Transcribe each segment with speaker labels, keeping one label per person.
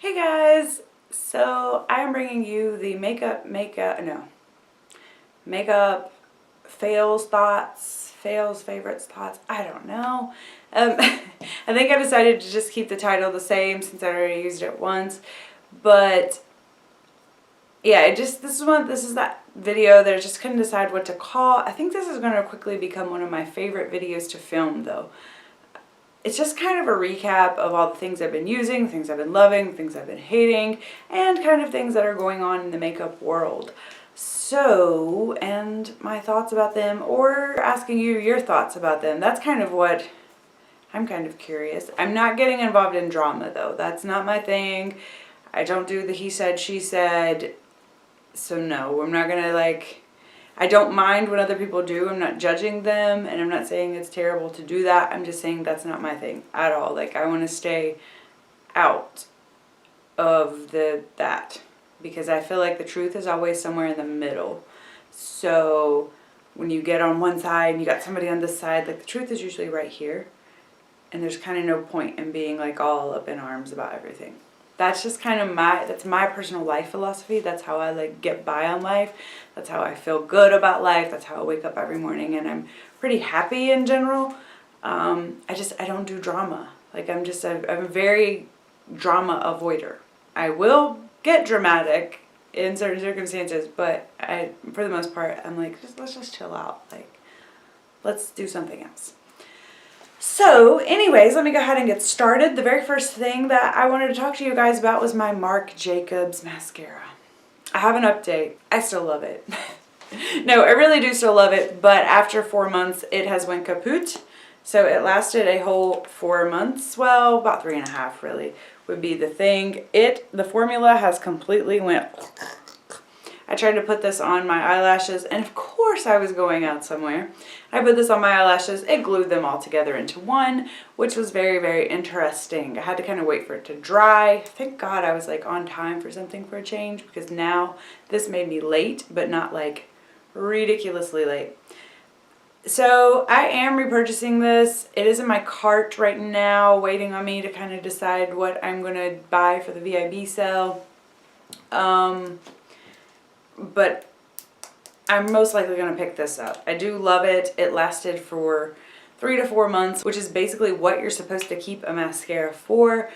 Speaker 1: Hey guys, so I am bringing you the makeup fails, favorites, thoughts, I don't know. I think I decided to just keep the title the same since I already used it once, but yeah, this is that video that I just couldn't decide what to call. I think this is going to quickly become one of my favorite videos to film though. It's just kind of a recap of all the things I've been using, things I've been loving, things I've been hating, and kind of things that are going on in the makeup world. So, and my thoughts about them, or asking you your thoughts about them. That's kind of what I'm kind of curious. I'm not getting involved in drama though. That's not my thing. I don't do the he said, she said. So no, I'm not gonna I don't mind what other people do. I'm not judging them, and I'm not saying it's terrible to do that. I'm just saying that's not my thing at all. I want to stay out of that because I feel like the truth is always somewhere in the middle. So when you get on one side and you got somebody on this side, the truth is usually right here, and there's kind of no point in being all up in arms about everything. That's just kind of that's my personal life philosophy. That's how I get by on life. That's how I feel good about life. That's how I wake up every morning, and I'm pretty happy in general. I don't do drama. I'm a very drama avoider. I will get dramatic in certain circumstances, but for the most part, I'm let's just chill out. Let's do something else. So anyways, let me go ahead and get started. The very first thing that I wanted to talk to you guys about was my Marc Jacobs mascara. I have an update. I still love it. No, I really do still love it, but after 4 months, it has went kaput. So it lasted a whole 4 months. Well, about 3.5 really would be the thing. The formula has completely went. I tried to put this on my eyelashes, and of course I was going out somewhere. I put this on my eyelashes. It glued them all together into one, which was very, very interesting. I had to kind of wait for it to dry. Thank God I was on time for something for a change, because now this made me late, but not ridiculously late. So I am repurchasing this. It is in my cart right now, waiting on me to kind of decide what I'm going to buy for the VIB sale. But I'm most likely going to pick this up. I do love it. It lasted for 3 to 4 months, which is basically what you're supposed to keep a mascara for.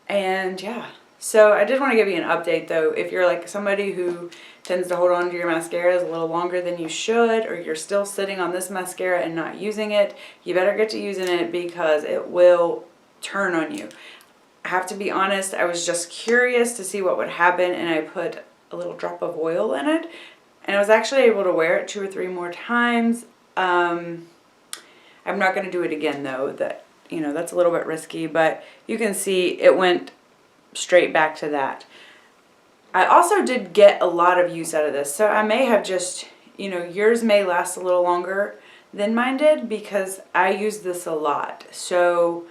Speaker 1: And yeah, so I did want to give you an update though. If you're somebody who tends to hold on to your mascaras a little longer than you should, or you're still sitting on this mascara and not using it, you better get to using it because it will turn on you. I have to be honest, I was just curious to see what would happen, and I put a little drop of oil in it, and I was actually able to wear it 2 or 3 more times. I'm not going to do it again though. That's a little bit risky, but you can see it went straight back to that. I also did get a lot of use out of this, so I may have just, yours may last a little longer than mine did because I use this a lot. So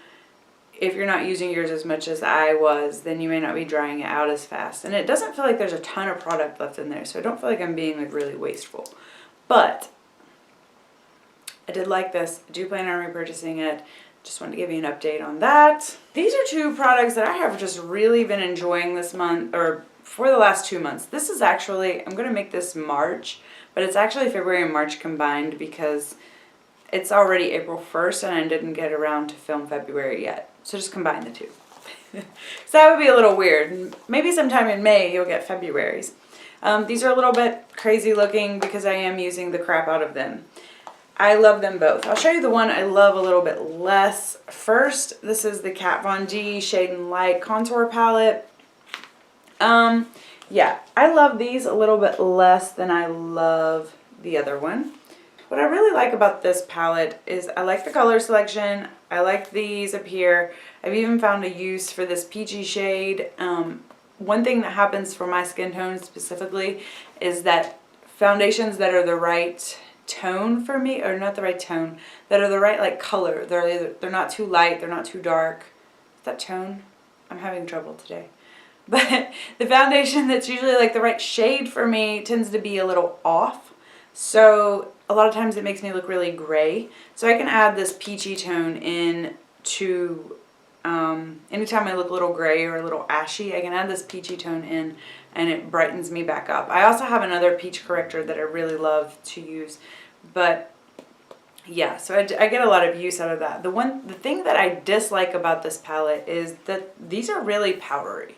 Speaker 1: if you're not using yours as much as I was, then you may not be drying it out as fast. And it doesn't feel like there's a ton of product left in there, so I don't feel like I'm being really wasteful. But I did like this. I do plan on repurchasing it. Just wanted to give you an update on that. These are 2 products that I have just really been enjoying this month, or for the last 2 months. This is actually, I'm going to make this March, but it's actually February and March combined because it's already April 1st and I didn't get around to film February yet. So just combine the 2. So that would be a little weird. Maybe sometime in May you'll get February's. These are a little bit crazy looking because I am using the crap out of them. I love them both. I'll show you the one I love a little bit less. First, this is the Kat Von D Shade and Light Contour Palette. Yeah, I love these a little bit less than I love the other one. What I really like about this palette is I like the color selection. I like these up here. I've even found a use for this peachy shade. One thing that happens for my skin tone specifically is that foundations that are the right tone for me, or not the right tone, that are the right color. They're not too light, they're not too dark. Is that tone? I'm having trouble today. But the foundation that's usually the right shade for me tends to be a little off. So a lot of times it makes me look really gray. So I can add this peachy tone in to Anytime I look a little gray or a little ashy, I can add this peachy tone in and it brightens me back up. I also have another peach corrector that I really love to use, but yeah, so I get a lot of use out of that. The thing that I dislike about this palette is that these are really powdery.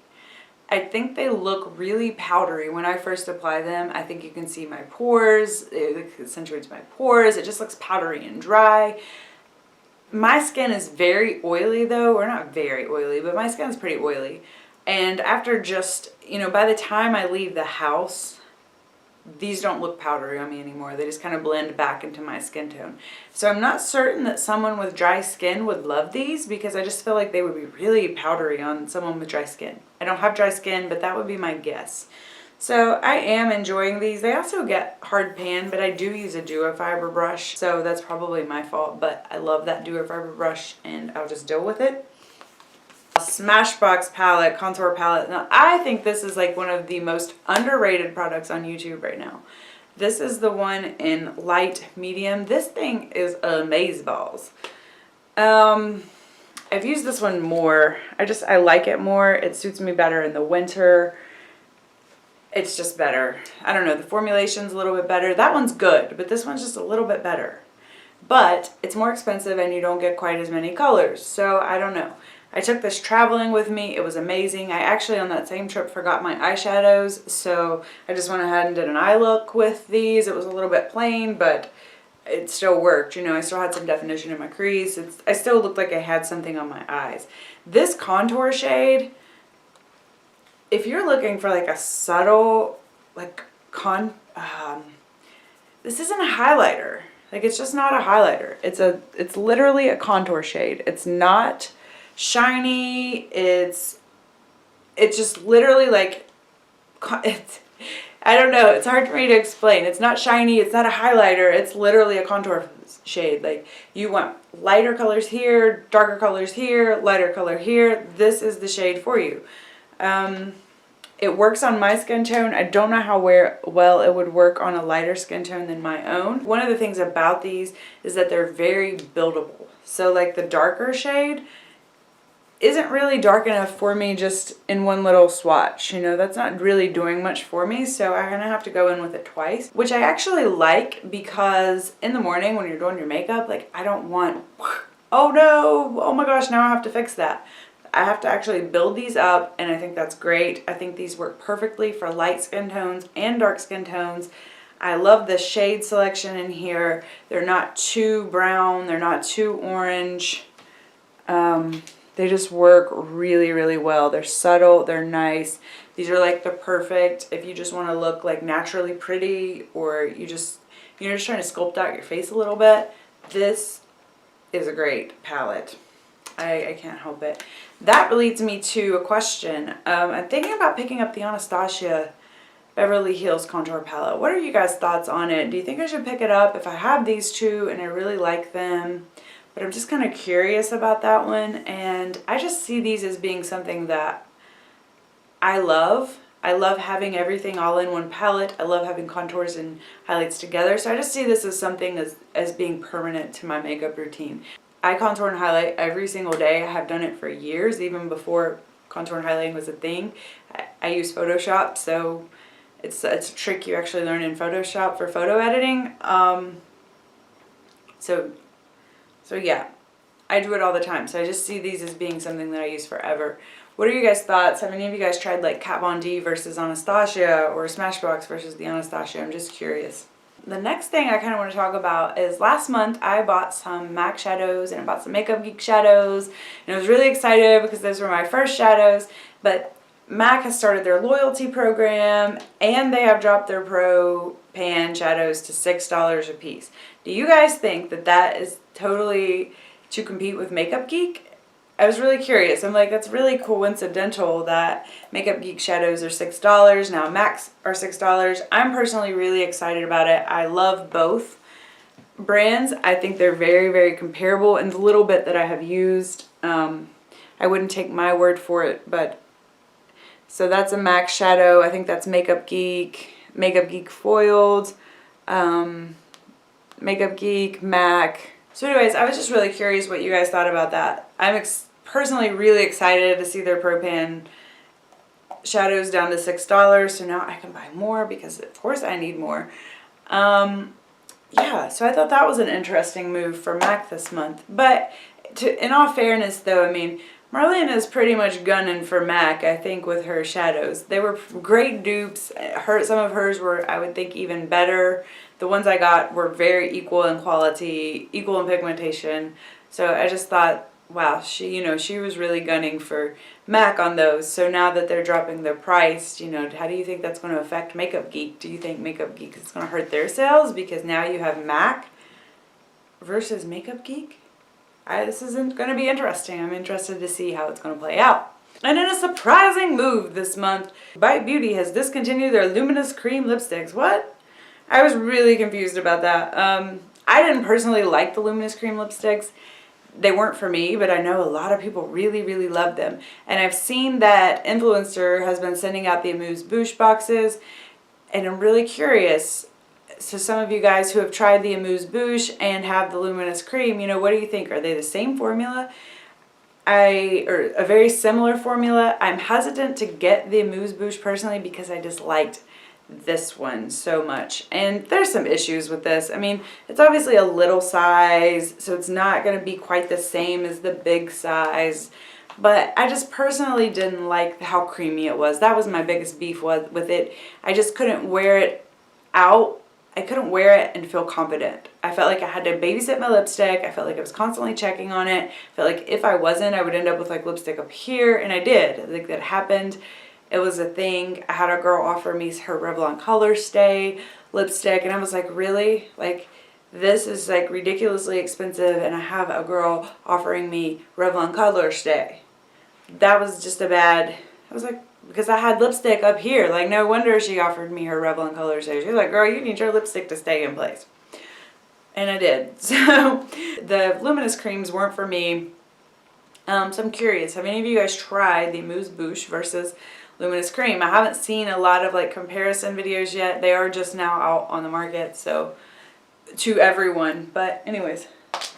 Speaker 1: I think they look really powdery when I first apply them. I think you can see my pores, it accentuates my pores, it just looks powdery and dry. My skin is very oily though, or not very oily, but my skin is pretty oily. And after just, you know, by the time I leave the house, these don't look powdery on me anymore. They just kind of blend back into my skin tone. So I'm not certain that someone with dry skin would love these because I just feel like they would be really powdery on someone with dry skin. I don't have dry skin, but that would be my guess. So I am enjoying these. They also get hard pan, but I do use a duo fiber brush, so that's probably my fault, but I love that duo fiber brush and I'll just deal with it. A Smashbox palette, contour palette. Now I think this is like one of the most underrated products on YouTube right now. This is the one in light medium. This thing is amazeballs. I've used this one more. I like it more. It suits me better in the winter. It's just better. I don't know, the formulation's a little bit better. That one's good, but this one's just a little bit better. But it's more expensive and you don't get quite as many colors, so I don't know. I took this traveling with me. It was amazing. I actually on that same trip forgot my eyeshadows, so I just went ahead and did an eye look with these. It was a little bit plain, but it still worked. You know, I still had some definition in my crease. I still looked like I had something on my eyes. This contour shade, if you're looking for like a subtle, like this isn't a highlighter. Like it's just not a highlighter. It's literally a contour shade. It's not shiny. It's just literally like, I don't know. It's hard for me to explain. It's not shiny. It's not a highlighter. It's literally a contour shade. Like you want lighter colors here, darker colors here, lighter color here. This is the shade for you. It works on my skin tone. I don't know how well it would work on a lighter skin tone than my own. One of the things about these is that they're very buildable. So like the darker shade isn't really dark enough for me just in one little swatch. You know, that's not really doing much for me, so I'm gonna have to go in with it twice, which I actually like because in the morning when you're doing your makeup, like I don't want, oh no, oh my gosh, now I have to fix that. I have to actually build these up, and I think that's great. I think these work perfectly for light skin tones and dark skin tones. I love the shade selection in here. They're not too brown, they're not too orange. They just work really, really well. They're subtle, they're nice. These are like the perfect, if you just want to look like naturally pretty, or you're just trying to sculpt out your face a little bit. This is a great palette. I can't help it. That leads me to a question. I'm thinking about picking up the Anastasia Beverly Hills Contour Palette. What are you guys' thoughts on it? Do you think I should pick it up if I have these two and I really like them? But I'm just kind of curious about that one, and I just see these as being something that I love. I love having everything all in one palette. I love having contours and highlights together, so I just see this as something as being permanent to my makeup routine. I contour and highlight every single day. I have done it for years, even before contour and highlighting was a thing. I use Photoshop, so it's a trick you actually learn in Photoshop for photo editing. So yeah, I do it all the time. So I just see these as being something that I use forever. What are you guys' thoughts? Have any of you guys tried like Kat Von D versus Anastasia, or Smashbox versus the Anastasia? I'm just curious. The next thing I kind of want to talk about is last month I bought some MAC shadows and I bought some Makeup Geek shadows. And I was really excited because those were my first shadows. But MAC has started their loyalty program and they have dropped their Pro Pan shadows to $6 a piece. Do you guys think that that is totally to compete with Makeup Geek? I was really curious. I'm like, that's really coincidental that Makeup Geek shadows are $6. Now MAC's are $6. I'm personally really excited about it. I love both brands. I think they're very, very comparable in the little bit that I have used. I wouldn't take my word for it, but so that's a MAC shadow. I think that's Makeup Geek foiled, Makeup Geek, MAC. So anyways, I was just really curious what you guys thought about that. I'm personally really excited to see their Pro Pan shadows down to $6, so now I can buy more because of course I need more. Yeah, so I thought that was an interesting move for MAC this month. But in all fairness though, I mean, Marlene is pretty much gunning for MAC, I think, with her shadows. They were great dupes. Some of hers were, I would think, even better. The ones I got were very equal in quality, equal in pigmentation. So I just thought, wow, she was really gunning for MAC on those. So now that they're dropping their price, how do you think that's going to affect Makeup Geek? Do you think Makeup Geek is going to hurt their sales because now you have MAC versus Makeup Geek? This isn't going to be interesting. I'm interested to see how it's going to play out. And in a surprising move this month, Bite Beauty has discontinued their Luminous Cream lipsticks. What? I was really confused about that. I didn't personally like the Luminous Cream lipsticks. They weren't for me, but I know a lot of people really, really love them. And I've seen that Influencer has been sending out the Amuse Bouche boxes, and I'm really curious. So some of you guys who have tried the Amuse Bouche and have the Luminous Cream, what do you think? Are they the same formula? Or a very similar formula? I'm hesitant to get the Amuse Bouche personally because I disliked this one so much. And there's some issues with this. I mean, it's obviously a little size, so it's not going to be quite the same as the big size. But I just personally didn't like how creamy it was. That was my biggest beef with it. I just couldn't wear it out. I couldn't wear it and feel confident. I felt like I had to babysit my lipstick. I felt like I was constantly checking on it. I felt like if I wasn't, I would end up with like lipstick up here, and I did. Like that happened. It was a thing. I had a girl offer me her Revlon Color Stay lipstick, and I was like, really? Like, this is like ridiculously expensive, and I have a girl offering me Revlon Color Stay. That was just a bad, I was like, because I had lipstick up here. Like, no wonder she offered me her Revlon Color Stay. She was like, girl, you need your lipstick to stay in place. And I did. So the Luminous creams weren't for me. So I'm curious, have any of you guys tried the Amuse Bouche versus Luminous Cream? I haven't seen a lot of like comparison videos yet. They are just now out on the market, so to everyone. But anyways,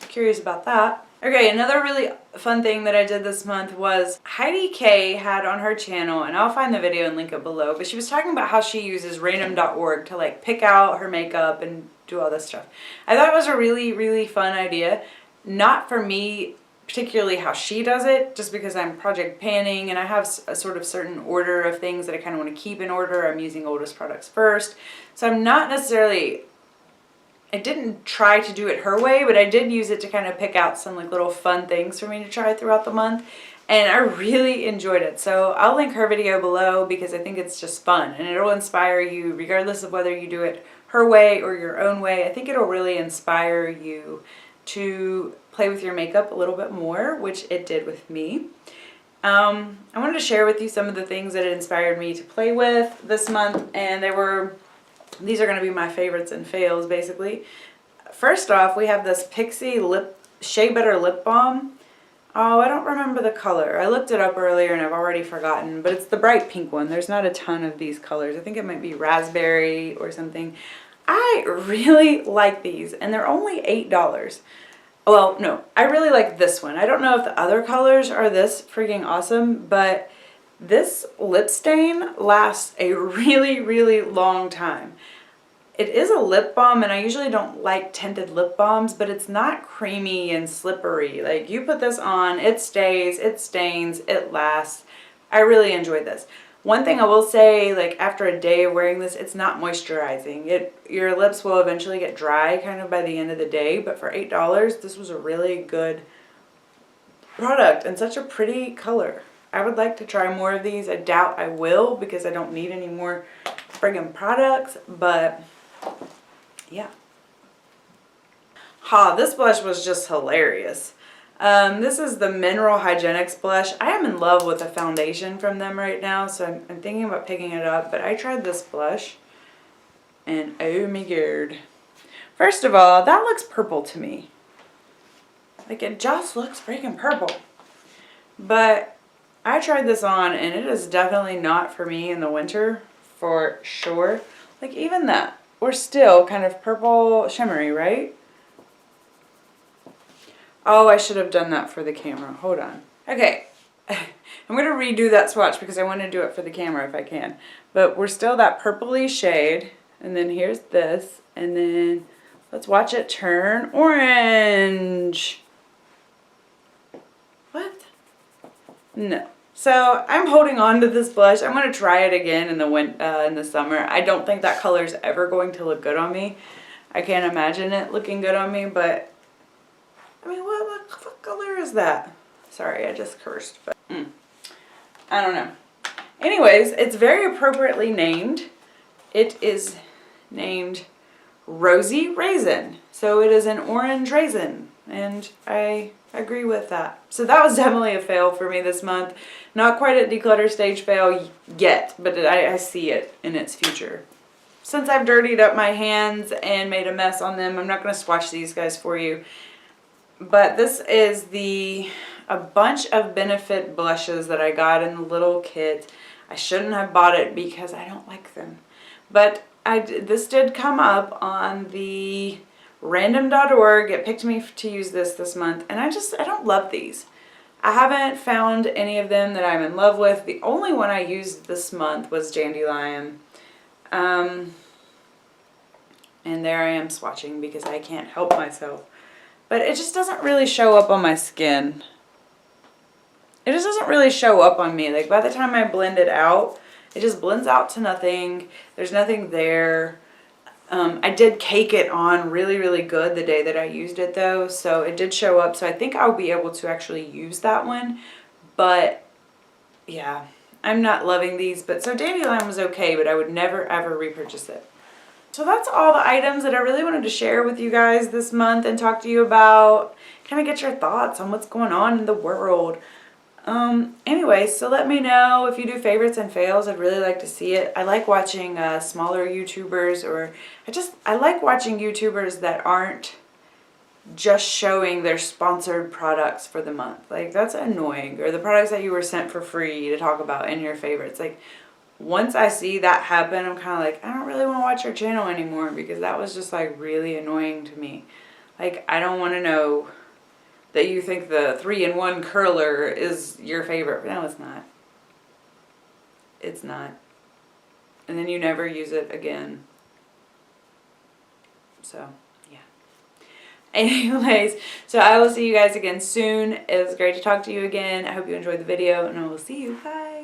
Speaker 1: curious about that. Okay, another really fun thing that I did this month was Heidi K had on her channel, and I'll find the video and link it below, but she was talking about how she uses random.org to like pick out her makeup and do all this stuff. I thought it was a really, really fun idea. Not for me particularly how she does it, just because I'm project panning and I have a sort of certain order of things that I kind of want to keep in order. I'm using oldest products first. So I'm not necessarily, I didn't try to do it her way, but I did use it to kind of pick out some like little fun things for me to try throughout the month. And I really enjoyed it. So I'll link her video below because I think it's just fun and it'll inspire you regardless of whether you do it her way or your own way. I think it'll really inspire you to play with your makeup a little bit more, which it did with me. I wanted to share with you some of the things that it inspired me to play with this month, and these are going to be my favorites and fails basically. First off, we have this Pixie Shea Butter Lip Balm. Oh, I don't remember the color. I looked it up earlier and I've already forgotten, but it's the bright pink one. There's not a ton of these colors. I think it might be raspberry or something. I really like these, and they're only $8. Well, no, I really like this one. I don't know if the other colors are this freaking awesome, but this lip stain lasts a really, really long time. It is a lip balm, and I usually don't like tinted lip balms, but it's not creamy and slippery. Like, you put this on, it stays, it stains, it lasts. I really enjoyed this. One thing I will say, like after a day of wearing this, it's not moisturizing. Your lips will eventually get dry kind of by the end of the day, but for $8, this was a really good product and such a pretty color. I would like to try more of these. I doubt I will because I don't need any more friggin' products, but yeah. This blush was just hilarious. This is the Mineral Hygienics blush. I am in love with a foundation from them right now, so I'm thinking about picking it up, but I tried this blush, and oh my god. First of all, that looks purple to me. Like, it just looks freaking purple. But I tried this on, and it is definitely not for me in the winter, for sure. Like, even that, we're still kind of purple shimmery, right? Oh, I should have done that for the camera. Hold on. Okay, I'm going to redo that swatch because I want to do it for the camera if I can. But we're still that purpley shade. And then here's this. And then let's watch it turn orange. What? No. So I'm holding on to this blush. I'm going to try it again in the summer. I don't think that color is ever going to look good on me. I can't imagine it looking good on me, but I mean, what color is that? Sorry, I just cursed, but I don't know. Anyways, it's very appropriately named. It is named Rosy Raisin. So it is an orange raisin, and I agree with that. So that was definitely a fail for me this month. Not quite at declutter stage fail yet, but I see it in its future. Since I've dirtied up my hands and made a mess on them, I'm not going to swatch these guys for you. But this is a bunch of Benefit blushes that I got in the little kit. I shouldn't have bought it because I don't like them. But this did come up on the random.org. It picked me to use this month. And I don't love these. I haven't found any of them that I'm in love with. The only one I used this month was Dandelion. And there I am swatching because I can't help myself. But it just doesn't really show up on my skin. It just doesn't really show up on me. Like by the time I blend it out, it just blends out to nothing. There's nothing there. I did cake it on really, really good the day that I used it though. So it did show up. So I think I'll be able to actually use that one. But yeah, I'm not loving these. But so Dandelion was okay, but I would never ever repurchase it. So that's all the items that I really wanted to share with you guys this month and talk to you about. Kind of get your thoughts on what's going on in the world. Anyway, so let me know if you do favorites and fails. I'd really like to see it. I like watching smaller YouTubers, or I like watching YouTubers that aren't just showing their sponsored products for the month. Like that's annoying. Or the products that you were sent for free to talk about in your favorites. Like once I see that happen, I'm kind of like, I don't really want to watch your channel anymore because that was just like really annoying to me. Like I don't want to know that you think the 3-in-1 curler is your favorite. No, it's not. It's not. And then you never use it again. So, yeah. Anyways, so I will see you guys again soon. It was great to talk to you again. I hope you enjoyed the video, and I will see you. Bye.